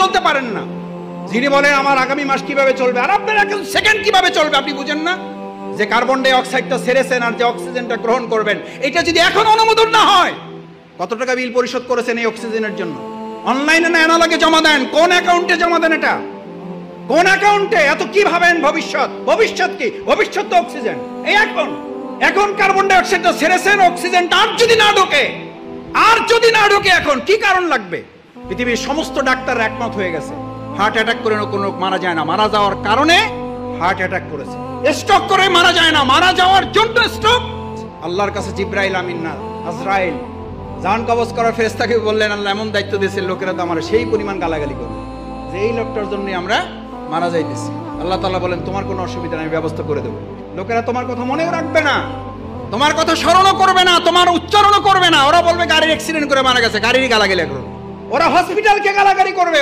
চলতে পারেন না, যিনি বলেন আমার আগামী মাস কিভাবে চলবে, আর আপনার এখন সেকেন্ড কিভাবে চলবে আপনি বুঝেন না, যে কার্বন ডাই অক্সাইডটা ছেড়েছেন আর যে অক্সিজেনটা গ্রহণ করবেন, এটা যদি এখন অনুমোদন না হয়, কত টাকা বিল পরিশোধ করেছেন এই অক্সিজেনের জন্য? অনলাইনে না অ্যানালগে জমা দেন? কোন অ্যাকাউন্টে জমা দেন? এটা কোন অ্যাকাউন্টে? এত কি ভাবেন ভবিষ্যৎ? ভবিষ্যৎ কি? ভবিষ্যৎ তো অক্সিজেন। এই এখন কার্বন ডাই অক্সাইডটা ছেড়েছেন, অক্সিজেনটা আর যদি না ঢোকে এখন কি কারণ লাগবে? পৃথিবীর সমস্ত ডাক্তার একমত হয়ে গেছে, হার্ট অ্যাটাক করে কোনো মারা যায় না, মারা যাওয়ার কারণে হার্ট অ্যাটাক করেছে। স্ট্রোক করে মারা যায় না, মারা যাওয়ার জন্য স্ট্রোক। আল্লাহর কাছে জিব্রাইল আমিন না আজরাইল জান কবজ করার ফেরেশতাকে বললেন, আল্লাহ এমন দায়িত্ব দিয়েছেন, লোকেরা তো আমার সেই পরিমাণ গালাগালি করবে যে এই লোকটার জন্য আমরা মারা যাইতেছি। আল্লাহ তাআলা বলেন, তোমার কোনো অসুবিধা নেই, ব্যবস্থা করে দেবো। লোকেরা তোমার কথা মনেও রাখবে না, তোমার কথা স্মরণও করবে না, তোমার উচ্চারণও করবে না। ওরা বলবে গাড়ির অ্যাক্সিডেন্ট করে মারা গেছে, গাড়ির গালাগালি করবে। ওরা হসপিটালকে গালাগালি করবে।